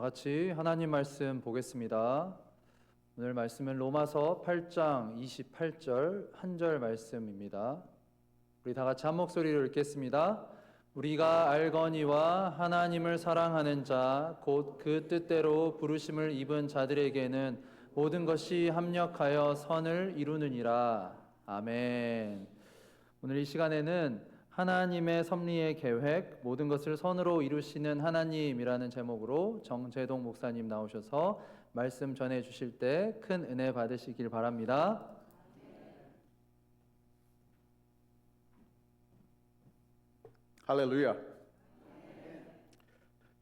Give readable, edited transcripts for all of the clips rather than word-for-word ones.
같이 하나님 말씀 보겠습니다. 오늘 말씀은 로마서 8장 28절 한 절 말씀입니다. 우리 다 같이 한 목소리로 읽겠습니다. 우리가 알거니와 하나님을 사랑하는 자 곧 그 뜻대로 부르심을 입은 자들에게는 모든 것이 합력하여 선을 이루느니라. 아멘. 오늘 이 시간에는 하나님의 섭리의 계획, 모든 것을 선으로 이루시는 하나님이라는 제목으로 정재동 목사님 나오셔서 말씀 전해 주실 때 큰 은혜 받으시길 바랍니다. 할렐루야.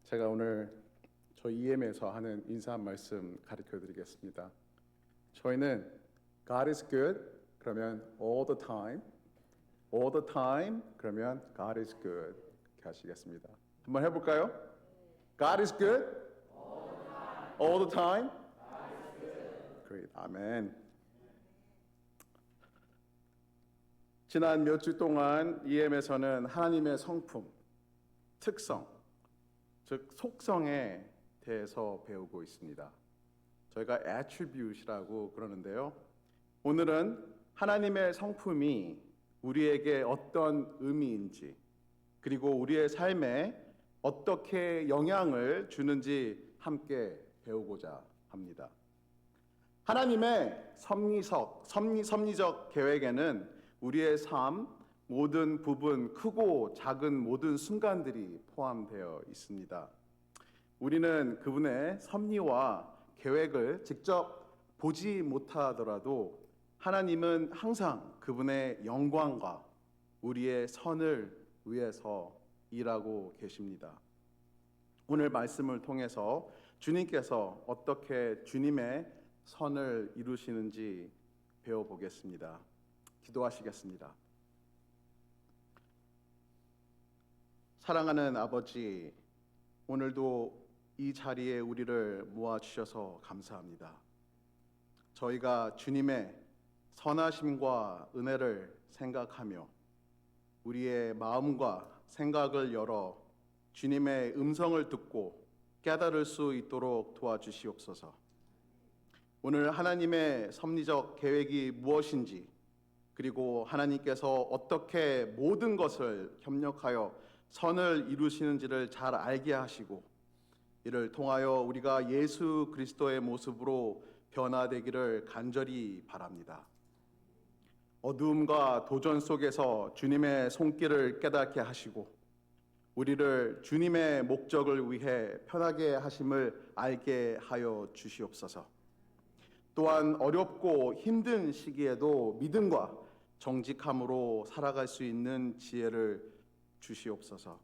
제가 오늘 저희 EM에서 하는 인사 말씀 가르쳐 드리겠습니다. 저희는 God is good 그러면 all the time, all the time 그러면 God is good 이렇게 하시겠습니다. 한번 해볼까요? God is good all the time. Great, 아멘. 지난 몇 주 동안 EM에서는 하나님의 성품, 특성, 즉 속성에 대해서 배우고 있습니다. 저희가 attribute이라고 그러는데요. 오늘은 하나님의 성품이 우리에게 어떤 의미인지, 그리고 우리의 삶에 어떻게 영향을 주는지 함께 배우고자 합니다. 하나님의 섭리적 계획에는 우리의 삶, 모든 부분, 크고 작은 모든 순간들이 포함되어 있습니다. 우리는 그분의 섭리와 계획을 직접 보지 못하더라도 하나님은 항상 그분의 영광과 우리의 선을 위해서 일하고 계십니다. 오늘 말씀을 통해서 주님께서 어떻게 주님의 선을 이루시는지 배워보겠습니다. 기도하시겠습니다. 사랑하는 아버지, 오늘도 이 자리에 우리를 모아주셔서 감사합니다. 저희가 주님의 선하심과 은혜를 생각하며 우리의 마음과 생각을 열어 주님의 음성을 듣고 깨달을 수 있도록 도와주시옵소서. 오늘 하나님의 섭리적 계획이 무엇인지, 그리고 하나님께서 어떻게 모든 것을 협력하여 선을 이루시는지를 잘 알게 하시고 이를 통하여 우리가 예수 그리스도의 모습으로 변화되기를 간절히 바랍니다. 어두움과 도전 속에서 주님의 손길을 깨닫게 하시고 우리를 주님의 목적을 위해 편하게 하심을 알게 하여 주시옵소서. 또한 어렵고 힘든 시기에도 믿음과 정직함으로 살아갈 수 있는 지혜를 주시옵소서.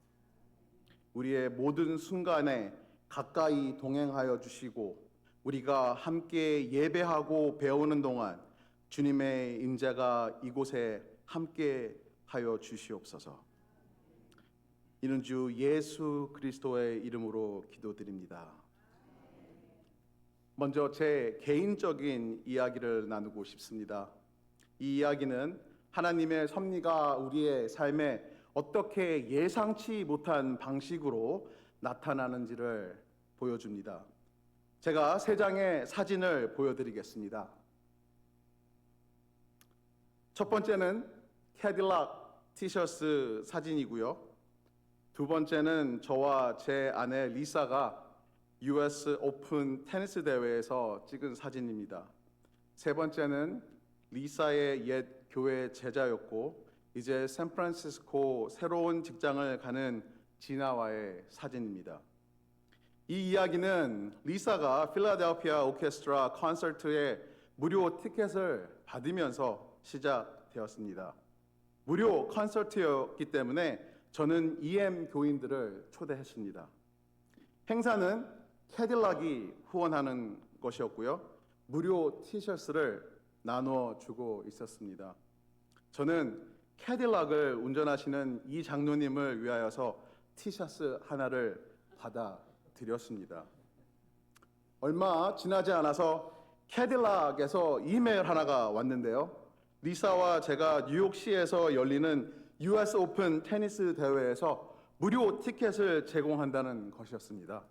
우리의 모든 순간에 가까이 동행하여 주시고 우리가 함께 예배하고 배우는 동안 주님의 임재가 이곳에 함께 하여 주시옵소서. 이는 주 예수 그리스도의 이름으로 기도드립니다. 먼저 제 개인적인 이야기를 나누고 싶습니다. 이 이야기는 하나님의 섭리가 우리의 삶에 어떻게 예상치 못한 방식으로 나타나는지를 보여줍니다. 제가 3장의 사진을 보여드리겠습니다. 첫 번째는 캐딜락 티셔츠 사진이고요. 두 번째는 저와 제 아내 리사가 US 오픈 테니스 대회에서 찍은 사진입니다. 세 번째는 리사의 옛 교회 제자였고 이제 샌프란시스코 새로운 직장을 가는 지나와의 사진입니다. 이 이야기는 리사가 필라델피아 오케스트라 콘서트에 무료 티켓을 받으면서 시작되었습니다. 무료 콘서트였기 때문에 저는 EM 교인들을 초대했습니다. 행사는 캐딜락이 후원하는 것이었고요. 무료 티셔츠를 나눠 주고 있었습니다. 저는 캐딜락을 운전하시는 이 장로님을 위하여서 티셔츠 하나를 받아드렸습니다. 얼마 지나지 않아서 캐딜락에서 이메일 하나가 왔는데요. 리사와 제가 뉴욕시에서 열리는 US 오픈 테니스 대회에서 무료 티켓을 제공한다는 것이었습니다.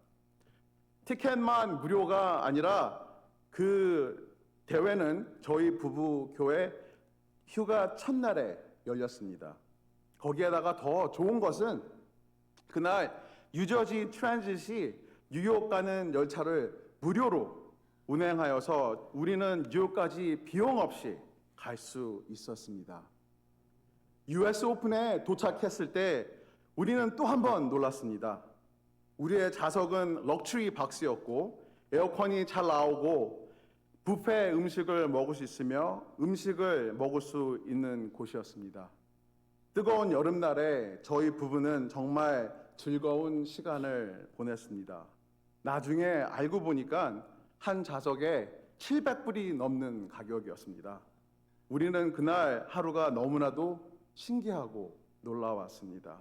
티켓만 무료가 아니라 그 대회는 저희 부부 교회 휴가 첫날에 열렸습니다. 거기에다가 더 좋은 것은 그날 뉴저지 트랜짓이 뉴욕 가는 열차를 무료로 운행하여서 우리는 뉴욕까지 비용 없이 갈 수 있었습니다. US 오픈에 도착했을 때 우리는 또 한 번 놀랐습니다. 우리의 좌석은 럭셔리 박스였고 에어컨이 잘 나오고 뷔페 음식을 먹을 수 있으며 음식을 먹을 수 있는 곳이었습니다. 뜨거운 여름날에 저희 부부는 정말 즐거운 시간을 보냈습니다. 나중에 알고 보니까 한 좌석에 700불이 넘는 가격이었습니다. 우리는 그날 하루가 너무나도 신기하고 놀라웠습니다.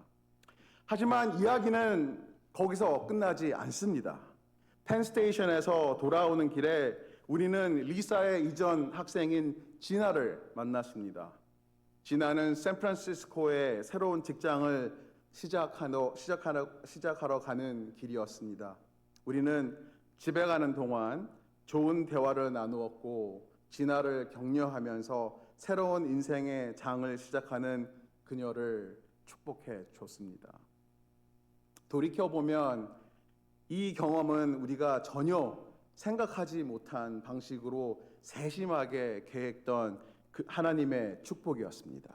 하지만 이야기는 거기서 끝나지 않습니다. 펜스테이션에서 돌아오는 길에 우리는 리사의 이전 학생인 지나를 만났습니다. 지나는 샌프란시스코의 새로운 직장을 시작하러 가는 길이었습니다. 우리는 집에 가는 동안 좋은 대화를 나누었고 지나를 격려하면서 새로운 인생의 장을 시작하는 그녀를 축복해 줬습니다. 돌이켜보면 이 경험은 우리가 전혀 생각하지 못한 방식으로 세심하게 계획던 그 하나님의 축복이었습니다.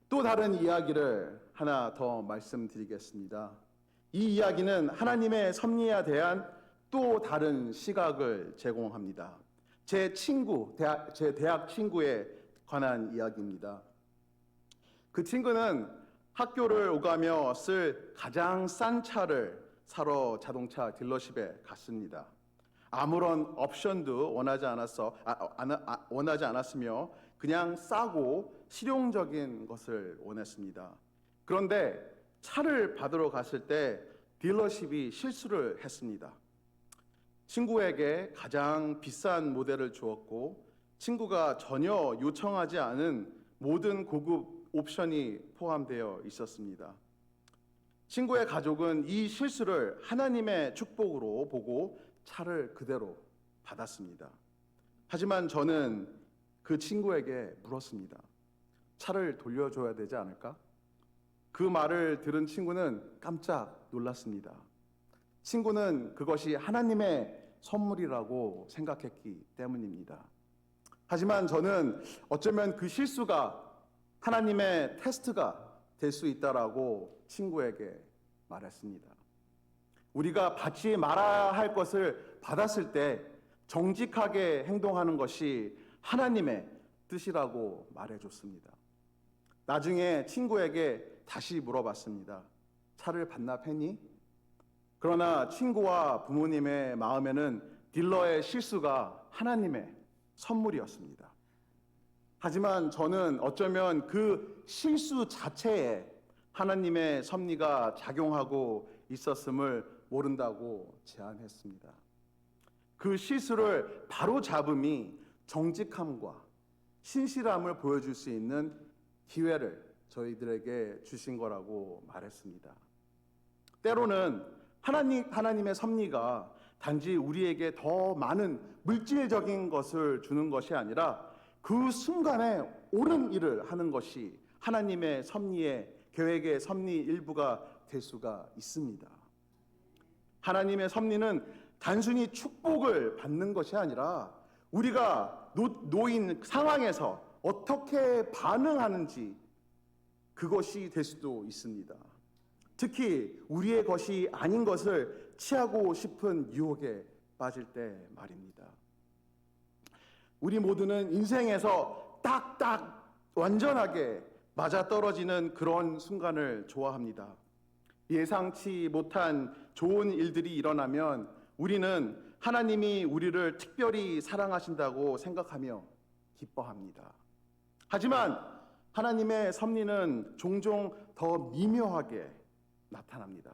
또 다른 이야기를 하나 더 말씀드리겠습니다. 이 이야기는 하나님의 섭리에 대한 또 다른 시각을 제공합니다. 제 대학 친구에 관한 이야기입니다. 그 친구는 학교를 오가며 쓸 가장 싼 차를 사러 자동차 딜러십에 갔습니다. 아무런 옵션도 원하지 않았으며 그냥 싸고 실용적인 것을 원했습니다. 그런데 차를 받으러 갔을 때 딜러십이 실수를 했습니다. 친구에게 가장 비싼 모델을 주었고 친구가 전혀 요청하지 않은 모든 고급 옵션이 포함되어 있었습니다. 친구의 가족은 이 실수를 하나님의 축복으로 보고 차를 그대로 받았습니다. 하지만 저는 그 친구에게 물었습니다. 차를 돌려줘야 되지 않을까? 그 말을 들은 친구는 깜짝 놀랐습니다. 친구는 그것이 하나님의 선물이라고 생각했기 때문입니다. 하지만 저는 어쩌면 그 실수가 하나님의 테스트가 될 수 있다라고 친구에게 말했습니다. 우리가 받지 말아야 할 것을 받았을 때 정직하게 행동하는 것이 하나님의 뜻이라고 말해줬습니다. 나중에 친구에게 다시 물어봤습니다. 차를 반납했니? 그러나 친구와 부모님의 마음에는 딜러의 실수가 하나님의 선물이었습니다. 하지만 저는 어쩌면 그 실수 자체에 하나님의 섭리가 작용하고 있었음을 모른다고 제안했습니다. 그 실수를 바로 잡음이 정직함과 신실함을 보여줄 수 있는 기회를 저희들에게 주신 거라고 말했습니다. 때로는 하나님의 섭리가 단지 우리에게 더 많은 물질적인 것을 주는 것이 아니라 그 순간에 옳은 일을 하는 것이 하나님의 섭리의 계획의 섭리 일부가 될 수가 있습니다. 하나님의 섭리는 단순히 축복을 받는 것이 아니라 우리가 놓인 상황에서 어떻게 반응하는지 그것이 될 수도 있습니다. 특히 우리의 것이 아닌 것을 취하고 싶은 유혹에 빠질 때 말입니다. 우리 모두는 인생에서 딱딱 완전하게 맞아떨어지는 그런 순간을 좋아합니다. 예상치 못한 좋은 일들이 일어나면 우리는 하나님이 우리를 특별히 사랑하신다고 생각하며 기뻐합니다. 하지만 하나님의 섭리는 종종 더 미묘하게 나타납니다.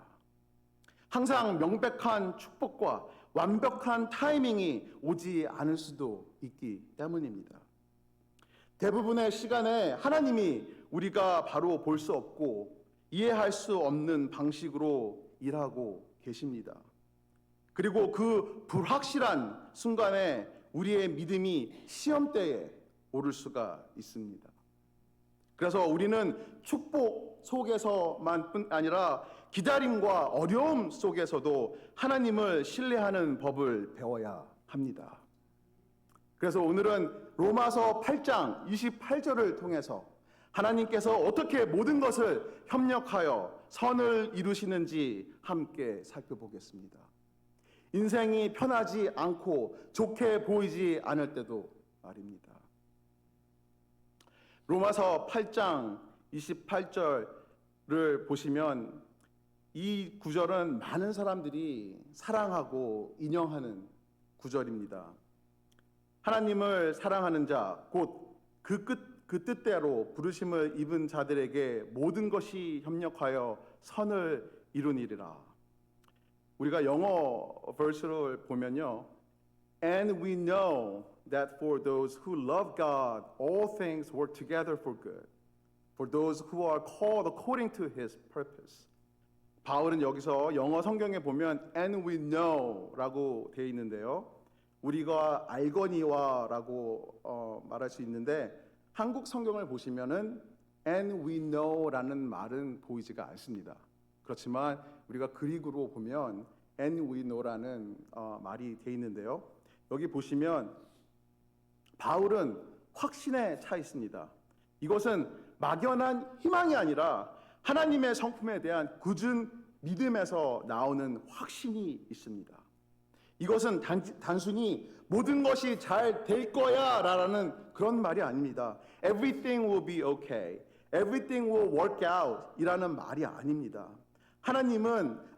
항상 명백한 축복과 완벽한 타이밍이 오지 않을 수도 있기 때문입니다. 대부분의 시간에 하나님이 우리가 바로 볼 수 없고 이해할 수 없는 방식으로 일하고 계십니다. 그리고 그 불확실한 순간에 우리의 믿음이 시험대에 오를 수가 있습니다. 그래서 우리는 축복 속에서만 아니라 기다림과 어려움 속에서도 하나님을 신뢰하는 법을 배워야 합니다. 그래서 오늘은 로마서 8장 28절을 통해서 하나님께서 어떻게 모든 것을 협력하여 선을 이루시는지 함께 살펴보겠습니다. 인생이 편하지 않고 좋게 보이지 않을 때도 말입니다. 로마서 8장 28절을 보시면 이 구절은 많은 사람들이 사랑하고 인용하는 구절입니다. 하나님을 사랑하는 자, 곧 그 뜻대로 부르심을 입은 자들에게 모든 것이 협력하여 선을 이루니라. 우리가 영어 verse를 보면요, And we know that for those who love God, all things work together for good, for those who are called according to His purpose. 바울은 여기서 영어 성경에 보면 And we know라고 되어 있는데요, 우리가 알거니와라고 말할 수 있는데 한국 성경을 보시면은 And we know라는 말은 보이지가 않습니다. 그렇지만 우리가 그리스로 보면 And we know라는 말이 되어 있는데요, 여기 보시면 바울은 확신에 차 있습니다. 이것은 막연한 희망이 아니라 하나님의 성품에 대한 굳은 믿음에서 나오는 확신이 있습니다. 이것은 단순히 모든 것이 잘 될 거야 라는 그런 말이 아닙니다. Everything will be okay. Everything will work out 이라는 말이 아닙니다.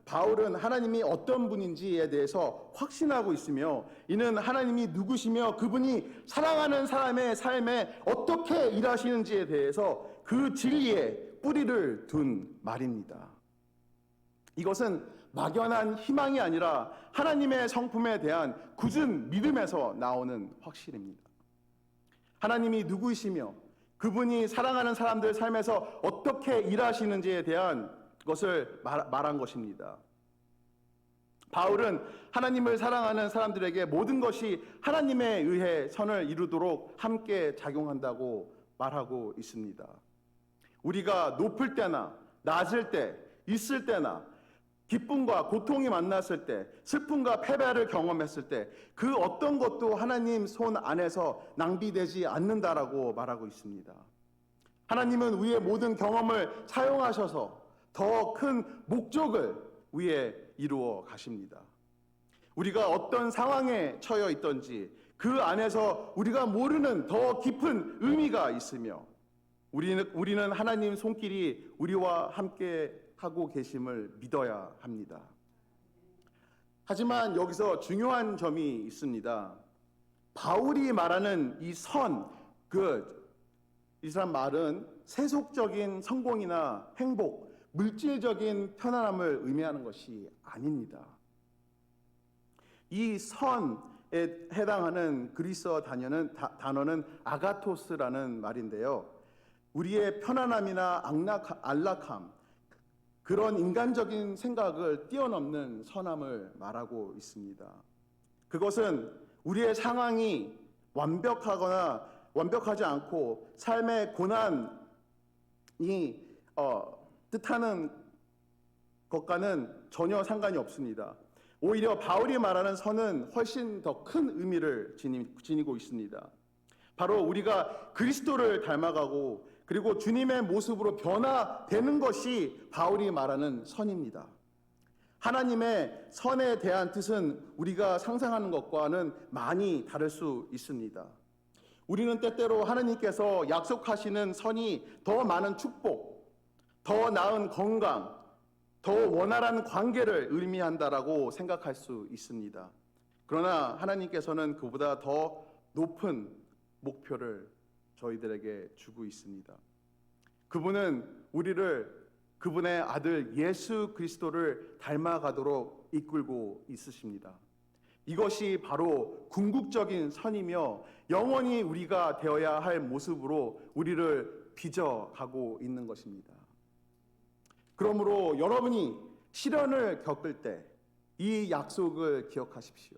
바울은 하나님이 어떤 분인지에 대해서 확신하고 있으며 이는 하나님이 누구시며 그분이 사랑하는 사람의 삶에 어떻게 일하시는지에 대해서 그 진리에 뿌리를 둔 말입니다. 이것은 막연한 희망이 아니라 하나님의 성품에 대한 굳은 믿음에서 나오는 확신입니다. 하나님이 누구이시며 그분이 사랑하는 사람들 삶에서 어떻게 일하시는지에 대한 것을 말한 것입니다. 바울은 하나님을 사랑하는 사람들에게 모든 것이 하나님에 의해 선을 이루도록 함께 작용한다고 말하고 있습니다. 우리가 높을 때나 낮을 때, 있을 때나 기쁨과 고통이 만났을 때, 슬픔과 패배를 경험했을 때 그 어떤 것도 하나님 손 안에서 낭비되지 않는다라고 말하고 있습니다. 하나님은 우리의 모든 경험을 사용하셔서 더 큰 목적을 위해 이루어 가십니다. 우리가 어떤 상황에 처해 있던지 그 안에서 우리가 모르는 더 깊은 의미가 있으며 우리는 하나님 손길이 우리와 함께 하고 계심을 믿어야 합니다. 하지만 여기서 중요한 점이 있습니다. 바울이 말하는 이 선, good, 이 사람 말은 세속적인 성공이나 행복, 물질적인 편안함을 의미하는 것이 아닙니다. 이 선에 해당하는 그리스어 단어는 아가토스라는 말인데요, 우리의 편안함이나 안락함, 그런 인간적인 생각을 뛰어넘는 선함을 말하고 있습니다. 그것은 우리의 상황이 완벽하지 않고 삶의 고난이 뜻하는 것과는 전혀 상관이 없습니다. 오히려 바울이 말하는 선은 훨씬 더 큰 의미를 지니고 있습니다. 바로 우리가 그리스도를 닮아가고 그리고 주님의 모습으로 변화되는 것이 바울이 말하는 선입니다. 하나님의 선에 대한 뜻은 우리가 상상하는 것과는 많이 다를 수 있습니다. 우리는 때때로 하나님께서 약속하시는 선이 더 많은 축복, 더 나은 건강, 더 원활한 관계를 의미한다라고 생각할 수 있습니다. 그러나 하나님께서는 그보다 더 높은 목표를 저희들에게 주고 있습니다. 그분은 우리를 그분의 아들 예수 그리스도를 닮아가도록 이끌고 있으십니다. 이것이 바로 궁극적인 선이며 영원히 우리가 되어야 할 모습으로 우리를 빚어가고 있는 것입니다. 그러므로 여러분이 시련을 겪을 때, 이 약속을 기억하십시오.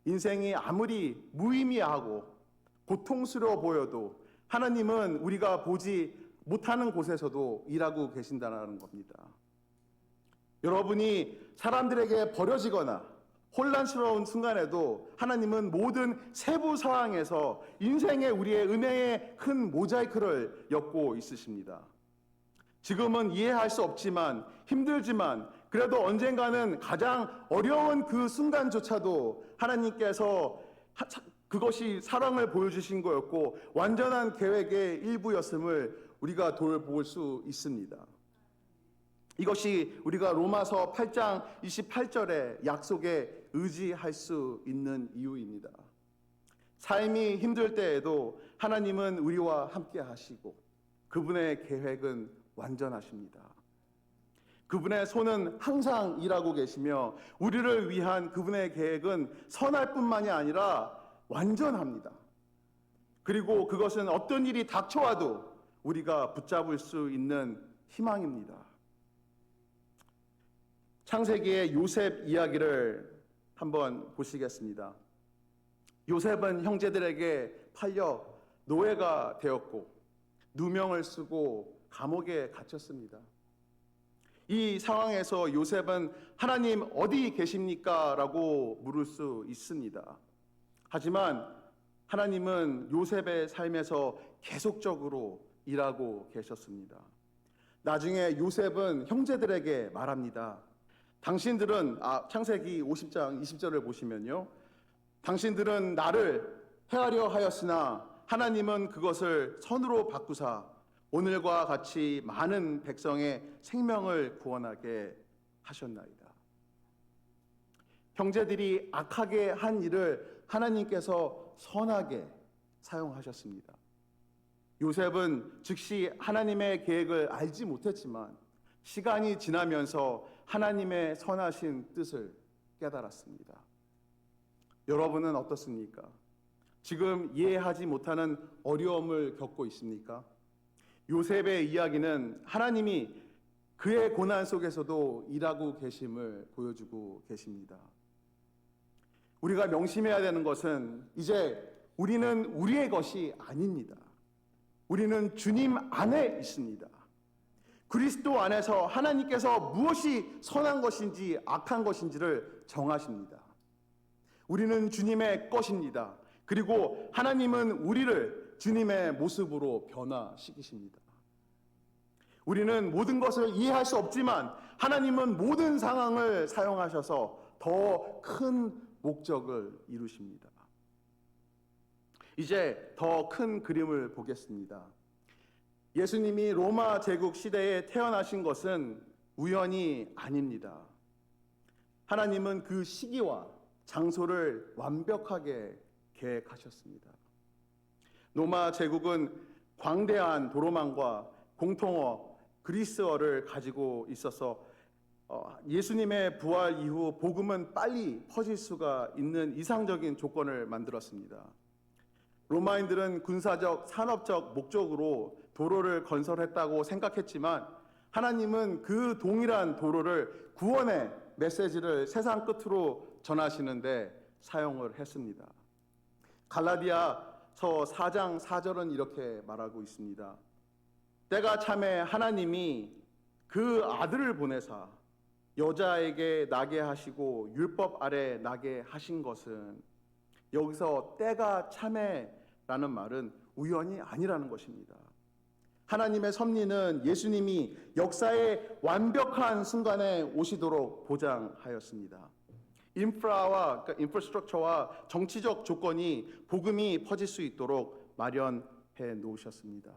인생이 아무리 무의미하고 고통스러워 보여도 하나님은 우리가 보지 못하는 곳에서도 일하고 계신다는 겁니다. 여러분이 사람들에게 버려지거나 혼란스러운 순간에도 하나님은 모든 세부 상황에서 인생의 우리의 은혜의 큰 모자이크를 엮고 있으십니다. 지금은 이해할 수 없지만 힘들지만 그래도 언젠가는 가장 어려운 그 순간조차도 하나님께서 그것이 사랑을 보여주신 거였고 완전한 계획의 일부였음을 우리가 돌볼 수 있습니다. 이것이 우리가 로마서 8장 28절의 약속에 의지할 수 있는 이유입니다. 삶이 힘들 때에도 하나님은 우리와 함께 하시고 그분의 계획은 완전하십니다. 그분의 손은 항상 일하고 계시며 우리를 위한 그분의 계획은 선할 뿐만이 아니라 완전합니다. 그리고 그것은 어떤 일이 닥쳐와도 우리가 붙잡을 수 있는 희망입니다. 창세기의 요셉 이야기를 한번 보시겠습니다. 요셉은 형제들에게 팔려 노예가 되었고 누명을 쓰고 감옥에 갇혔습니다. 이 상황에서 요셉은 하나님 어디 계십니까? 라고 물을 수 있습니다. 하지만 하나님은 요셉의 삶에서 계속적으로 일하고 계셨습니다. 나중에 요셉은 형제들에게 말합니다. 당신들은 창세기 50장 20절을 보시면요. 당신들은 나를 해하려 하였으나 하나님은 그것을 선으로 바꾸사 오늘과 같이 많은 백성의 생명을 구원하게 하셨나이다. 형제들이 악하게 한 일을 하나님께서 선하게 사용하셨습니다. 요셉은 즉시 하나님의 계획을 알지 못했지만 시간이 지나면서 하나님의 선하신 뜻을 깨달았습니다. 여러분은 어떻습니까? 지금 이해하지 못하는 어려움을 겪고 있습니까? 요셉의 이야기는 하나님이 그의 고난 속에서도 일하고 계심을 보여주고 계십니다. 우리가 명심해야 되는 것은 이제 우리는 우리의 것이 아닙니다. 우리는 주님 안에 있습니다. 그리스도 안에서 하나님께서 무엇이 선한 것인지 악한 것인지를 정하십니다. 우리는 주님의 것입니다. 그리고 하나님은 우리를 주님의 모습으로 변화시키십니다. 우리는 모든 것을 이해할 수 없지만 하나님은 모든 상황을 사용하셔서 더 큰 목적을 이루십니다. 이제 더 큰 그림을 보겠습니다. 예수님이 로마 제국 시대에 태어나신 것은 우연이 아닙니다. 하나님은 그 시기와 장소를 완벽하게 계획하셨습니다. 로마 제국은 광대한 도로망과 공통어 그리스어를 가지고 있어서 예수님의 부활 이후 복음은 빨리 퍼질 수가 있는 이상적인 조건을 만들었습니다. 로마인들은 군사적, 산업적 목적으로 도로를 건설했다고 생각했지만 하나님은 그 동일한 도로를 구원의 메시지를 세상 끝으로 전하시는데 사용을 했습니다. 갈라디아서 4장 4절은 이렇게 말하고 있습니다. 때가 참에 하나님이 그 아들을 보내사 여자에게 나게 하시고 율법 아래 나게 하신 것은, 여기서 때가 참에라는 말은 우연이 아니라는 것입니다. 하나님의 섭리는 예수님이 역사의 완벽한 순간에 오시도록 보장하였습니다. 인프라스트럭처와 정치적 조건이 복음이 퍼질 수 있도록 마련해 놓으셨습니다.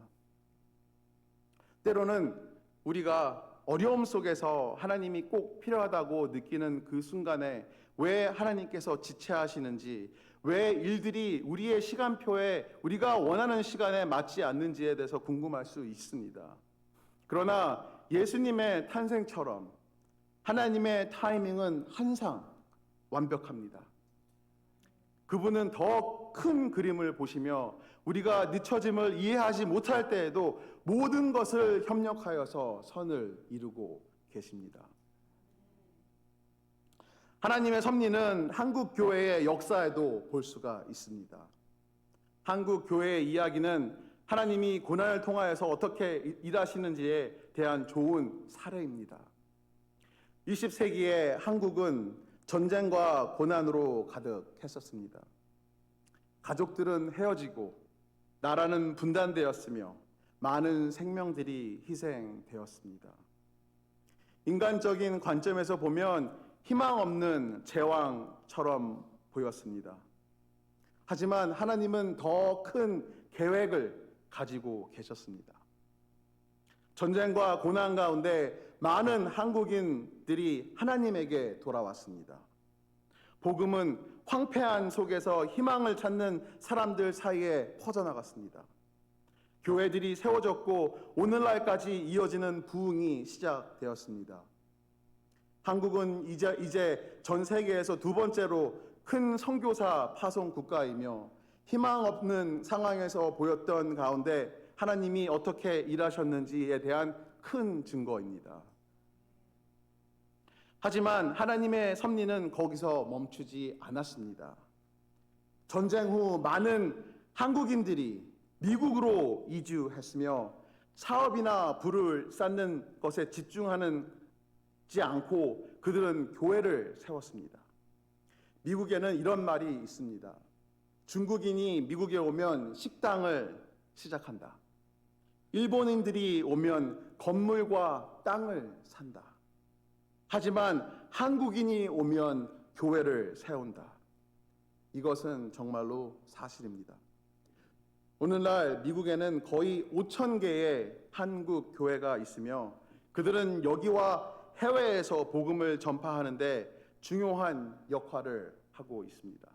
때로는 우리가 어려움 속에서 하나님이 꼭 필요하다고 느끼는 그 순간에 왜 하나님께서 지체하시는지, 왜 일들이 우리의 시간표에 우리가 원하는 시간에 맞지 않는지에 대해서 궁금할 수 있습니다. 그러나 예수님의 탄생처럼 하나님의 타이밍은 항상 완벽합니다. 그분은 더 큰 그림을 보시며 우리가 늦춰짐을 이해하지 못할 때에도 모든 것을 협력하여서 선을 이루고 계십니다. 하나님의 섭리는 한국 교회의 역사에도 볼 수가 있습니다. 한국 교회의 이야기는 하나님이 고난을 통하여서 어떻게 일하시는지에 대한 좋은 사례입니다. 20세기의 한국은 전쟁과 고난으로 가득했었습니다. 가족들은 헤어지고 나라는 분단되었으며 많은 생명들이 희생되었습니다. 인간적인 관점에서 보면 희망 없는 제왕처럼 보였습니다. 하지만 하나님은 더 큰 계획을 가지고 계셨습니다. 전쟁과 고난 가운데 많은 한국인들이 하나님에게 돌아왔습니다. 복음은 황폐한 속에서 희망을 찾는 사람들 사이에 퍼져나갔습니다. 교회들이 세워졌고 오늘날까지 이어지는 부흥이 시작되었습니다. 한국은 이제 전 세계에서 두 번째로 큰 선교사 파송 국가이며 희망 없는 상황에서 보였던 가운데 하나님이 어떻게 일하셨는지에 대한 큰 증거입니다. 하지만 하나님의 섭리는 거기서 멈추지 않았습니다. 전쟁 후 많은 한국인들이 미국으로 이주했으며 사업이나 부를 쌓는 것에 집중하지 않고 그들은 교회를 세웠습니다. 미국에는 이런 말이 있습니다. 중국인이 미국에 오면 식당을 시작한다. 일본인들이 오면 건물과 땅을 산다. 하지만 한국인이 오면 교회를 세운다. 이것은 정말로 사실입니다. 오늘날 미국에는 거의 5천 개의 한국 교회가 있으며 그들은 여기와 해외에서 복음을 전파하는데 중요한 역할을 하고 있습니다.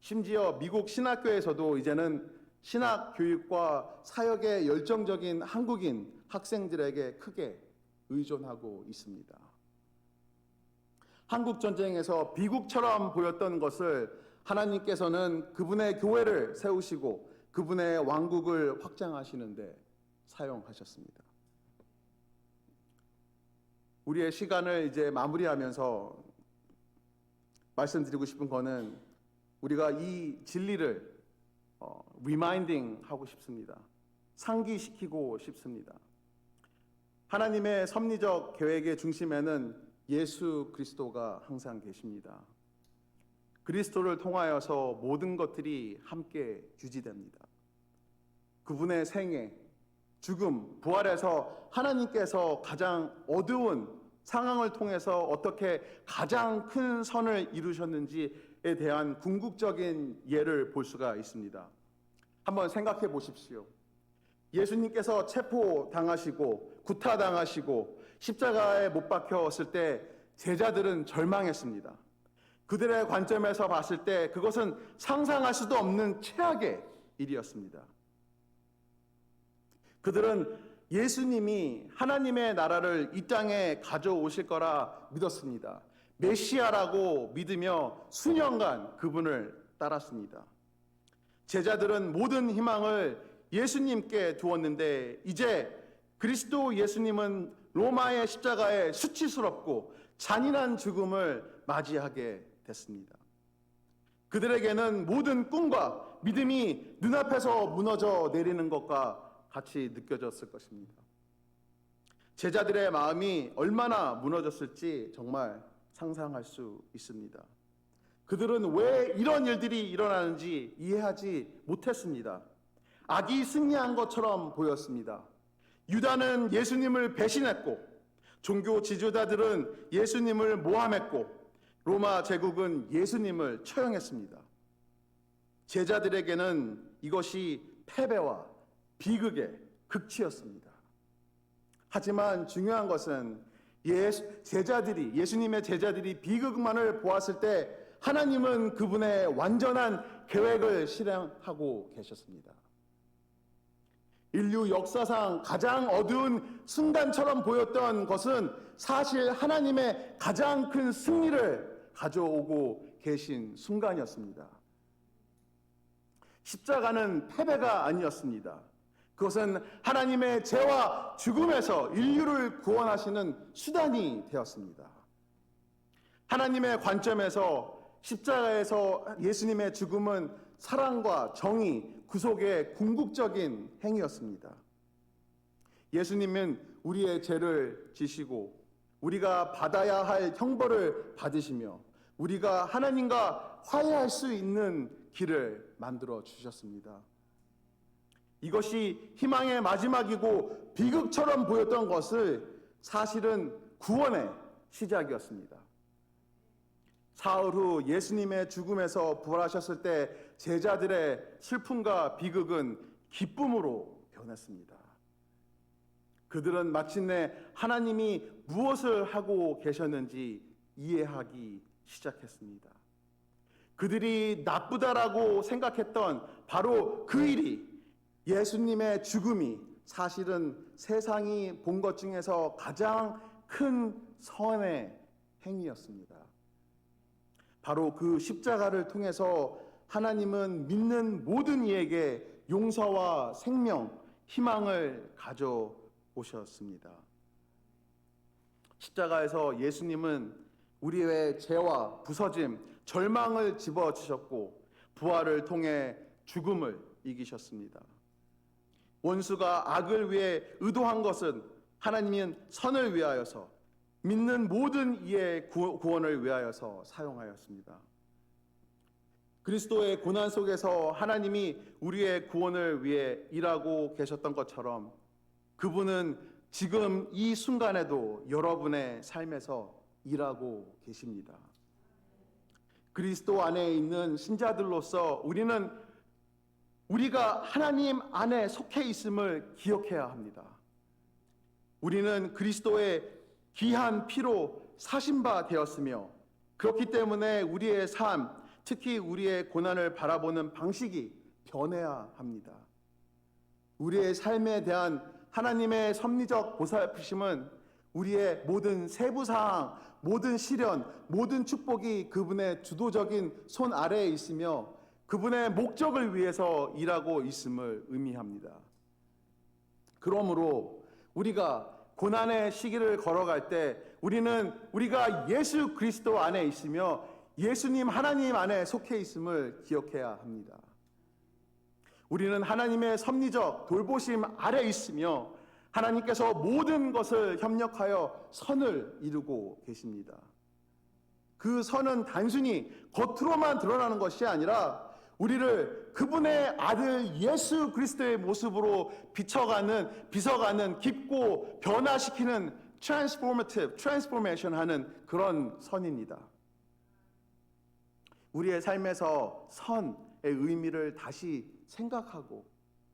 심지어 미국 신학교에서도 이제는 신학 교육과 사역에 열정적인 한국인 학생들에게 크게 의존하고 있습니다. 한국 전쟁에서 비극처럼 보였던 것을 하나님께서는 그분의 교회를 세우시고 그분의 왕국을 확장하시는데 사용하셨습니다. 우리의 시간을 이제 마무리하면서 말씀드리고 싶은 거는 우리가 이 진리를 리마인딩 하고 싶습니다. 상기시키고 싶습니다. 하나님의 섭리적 계획의 중심에는 예수 그리스도가 항상 계십니다. 그리스도를 통하여서 모든 것들이 함께 유지됩니다. 그분의 생애, 죽음, 부활에서 하나님께서 가장 어두운 상황을 통해서 어떻게 가장 큰 선을 이루셨는지에 대한 궁극적인 예를 볼 수가 있습니다. 한번 생각해 보십시오. 예수님께서 체포당하시고 구타당하시고 십자가에 못 박혔을 때 제자들은 절망했습니다. 그들의 관점에서 봤을 때 그것은 상상할 수도 없는 최악의 일이었습니다. 그들은 예수님이 하나님의 나라를 이 땅에 가져오실 거라 믿었습니다. 메시아라고 믿으며 수년간 그분을 따랐습니다. 제자들은 모든 희망을 예수님께 두었는데 이제 그리스도 예수님은 로마의 십자가에 수치스럽고 잔인한 죽음을 맞이하게 됐습니다. 그들에게는 모든 꿈과 믿음이 눈앞에서 무너져 내리는 것과 같이 느껴졌을 것입니다. 제자들의 마음이 얼마나 무너졌을지 정말 상상할 수 있습니다. 그들은 왜 이런 일들이 일어나는지 이해하지 못했습니다. 악이 승리한 것처럼 보였습니다. 유다는 예수님을 배신했고 종교 지도자들은 예수님을 모함했고 로마 제국은 예수님을 처형했습니다. 제자들에게는 이것이 패배와 비극의 극치였습니다. 하지만 중요한 것은 예수님의 제자들이 비극만을 보았을 때 하나님은 그분의 완전한 계획을 실행하고 계셨습니다. 인류 역사상 가장 어두운 순간처럼 보였던 것은 사실 하나님의 가장 큰 승리를 가져오고 계신 순간이었습니다. 십자가는 패배가 아니었습니다. 그것은 하나님의 죄와 죽음에서 인류를 구원하시는 수단이 되었습니다. 하나님의 관점에서 십자가에서 예수님의 죽음은 사랑과 정의, 구속의 궁극적인 행위였습니다. 예수님은 우리의 죄를 지시고 우리가 받아야 할 형벌을 받으시며 우리가 하나님과 화해할 수 있는 길을 만들어 주셨습니다. 이것이 희망의 마지막이고 비극처럼 보였던 것을 사실은 구원의 시작이었습니다. 사흘 후 예수님의 죽음에서 부활하셨을 때 제자들의 슬픔과 비극은 기쁨으로 변했습니다. 그들은 마침내 하나님이 무엇을 하고 계셨는지 이해하기 시작했습니다. 그들이 나쁘다라고 생각했던 바로 그 일이, 예수님의 죽음이 사실은 세상이 본 것 중에서 가장 큰 선의 행위였습니다. 바로 그 십자가를 통해서 하나님은 믿는 모든 이에게 용서와 생명, 희망을 가져오셨습니다. 십자가에서 예수님은 우리의 죄와 부서짐, 절망을 집어주셨고 부활을 통해 죽음을 이기셨습니다. 원수가 악을 위해 의도한 것은 하나님은 선을 위하여서, 믿는 모든 이의 구원을 위하여서 사용하였습니다. 그리스도의 고난 속에서 하나님이 우리의 구원을 위해 일하고 계셨던 것처럼 그분은 지금 이 순간에도 여러분의 삶에서 일하고 계십니다. 그리스도 안에 있는 신자들로서 우리가 하나님 안에 속해 있음을 기억해야 합니다. 우리는 그리스도의 귀한 피로 사신 바 되었으며 그렇기 때문에 우리의 삶, 특히 우리의 고난을 바라보는 방식이 변해야 합니다. 우리의 삶에 대한 하나님의 섭리적 보살피심은 우리의 모든 세부사항, 모든 시련, 모든 축복이 그분의 주도적인 손 아래에 있으며 그분의 목적을 위해서 일하고 있음을 의미합니다. 그러므로 우리가 고난의 시기를 걸어갈 때 우리가 예수 그리스도 안에 있으며 예수님 하나님 안에 속해 있음을 기억해야 합니다. 우리는 하나님의 섭리적 돌보심 아래 있으며 하나님께서 모든 것을 협력하여 선을 이루고 계십니다. 그 선은 단순히 겉으로만 드러나는 것이 아니라 우리를 그분의 아들 예수 그리스도의 모습으로 비춰가는 깊고 변화시키는 transformation 하는 그런 선입니다. 우리의 삶에서 선의 의미를 다시 생각하고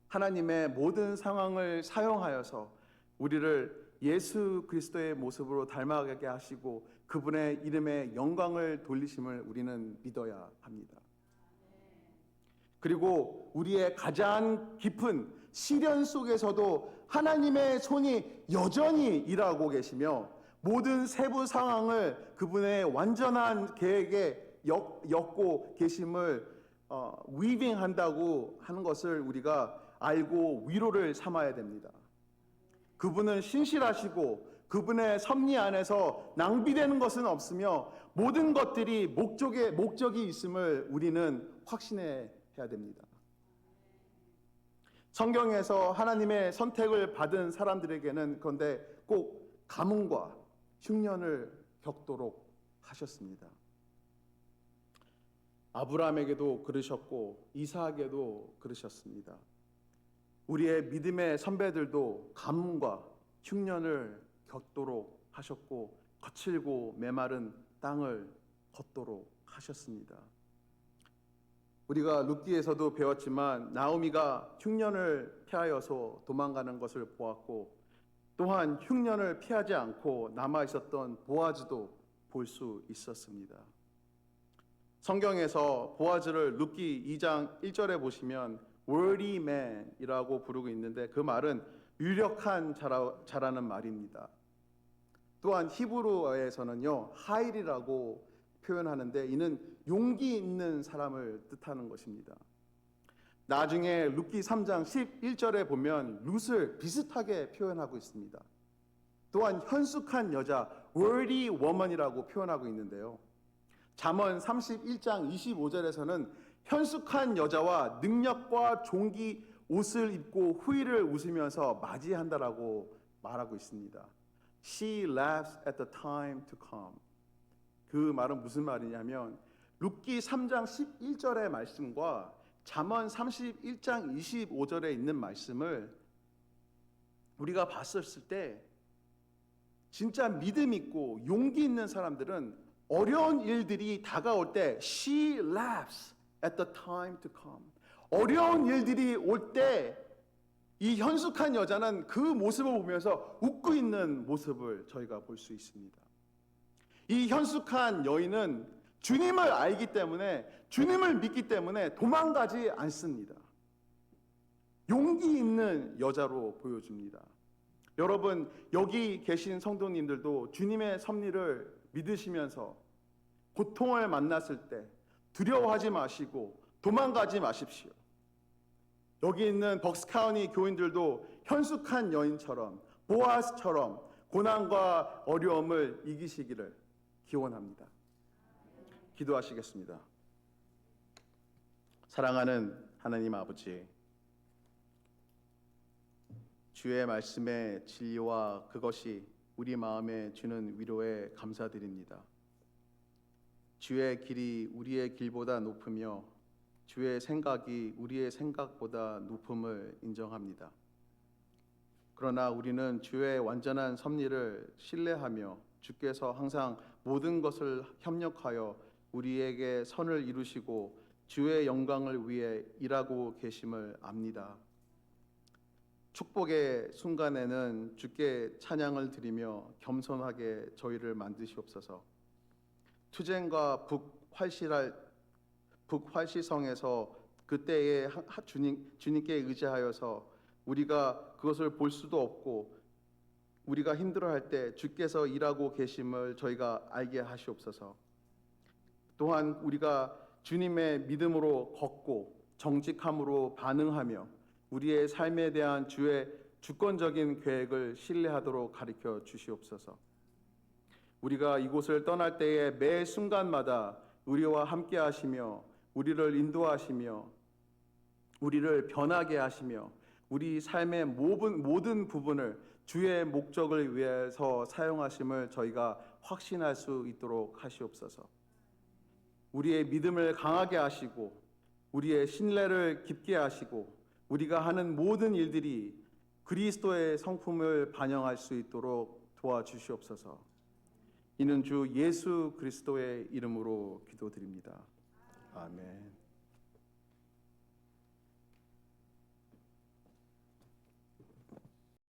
하나님의 모든 상황을 사용하여서 우리를 예수 그리스도의 모습으로 닮아가게 하시고 그분의 이름에 영광을 돌리심을 우리는 믿어야 합니다. 그리고 우리의 가장 깊은 시련 속에서도 하나님의 손이 여전히 일하고 계시며 모든 세부 상황을 그분의 완전한 계획에 엮고 계심을 위빙한다고 하는 것을 우리가 알고 위로를 삼아야 됩니다. 그분은 신실하시고 그분의 섭리 안에서 낭비되는 것은 없으며 모든 것들이 목적이 있음을 우리는 확신해야 됩니다. 성경에서 하나님의 선택을 받은 사람들에게는 그런데 꼭 가뭄과 흉년을 겪도록 하셨습니다. 아브라함에게도 그러셨고 이삭에게도 그러셨습니다. 우리의 믿음의 선배들도 가뭄과 흉년을 겪도록 하셨고 거칠고 메마른 땅을 걷도록 하셨습니다. 우리가 룻기에서도 배웠지만 나오미가 흉년을 피하여서 도망가는 것을 보았고 또한 흉년을 피하지 않고 남아있었던 보아즈도 볼 수 있었습니다. 성경에서 보아즈를 룻기 2장 1절에 보시면 worthy man이라고 부르고 있는데 그 말은 유력한 자라는 말입니다. 또한 히브리어에서는요 하일이라고 표현하는데 이는 용기 있는 사람을 뜻하는 것입니다. 나중에 룻기 3장 11절에 보면 룻을 비슷하게 표현하고 있습니다. 또한 현숙한 여자, worthy woman이라고 표현하고 있는데요. 잠언 31장 25절에서는 현숙한 여자와 능력과 종기 옷을 입고 후일을 웃으면서 맞이한다라고 말하고 있습니다. She laughs at the time to come. 그 말은 무슨 말이냐면 룻기 3장 11절의 말씀과 잠언 31장 25절에 있는 말씀을 우리가 봤었을 때 진짜 믿음 있고 용기 있는 사람들은 어려운 일들이 다가올 때 She laughs at the time to come. 어려운 일들이 올 때 이 현숙한 여자는 그 모습을 보면서 웃고 있는 모습을 저희가 볼 수 있습니다. 이 현숙한 여인은 주님을 알기 때문에 주님을 믿기 때문에 도망가지 않습니다. 용기 있는 여자로 보여줍니다. 여러분 여기 계신 성도님들도 주님의 섭리를 믿으시면서 고통을 만났을 때 두려워하지 마시고 도망가지 마십시오. 여기 있는 벅스카우니 교인들도 현숙한 여인처럼 보아스처럼 고난과 어려움을 이기시기를 기원합니다. 기도하시겠습니다. 사랑하는 하나님 아버지, 주의 말씀의 진리와 그것이 우리 마음에 주는 위로에 감사드립니다. 주의 길이 우리의 길보다 높으며 주의 생각이 우리의 생각보다 높음을 인정합니다. 그러나 우리는 주의 완전한 섭리를 신뢰하며 주께서 항상 모든 것을 협력하여 우리에게 선을 이루시고 주의 영광을 위해 일하고 계심을 압니다. 축복의 순간에는 주께 찬양을 드리며 겸손하게 저희를 만드시옵소서. 투쟁과 북활시성에서 그때의 주님께 의지하여서 우리가 그것을 볼 수도 없고 우리가 힘들어할 때 주께서 일하고 계심을 저희가 알게 하시옵소서. 또한 우리가 주님의 믿음으로 걷고 정직함으로 반응하며 우리의 삶에 대한 주의 주권적인 계획을 신뢰하도록 가르쳐 주시옵소서. 우리가 이곳을 떠날 때의 매 순간마다 우리와 함께 하시며 우리를 인도하시며 우리를 변하게 하시며 우리 삶의 모든 부분을 주의 목적을 위해서 사용하심을 저희가 확신할 수 있도록 하시옵소서. 우리의 믿음을 강하게 하시고 우리의 신뢰를 깊게 하시고 우리가 하는 모든 일들이 그리스도의 성품을 반영할 수 있도록 도와주시옵소서. 이는 주 예수 그리스도의 이름으로 기도드립니다. 아멘.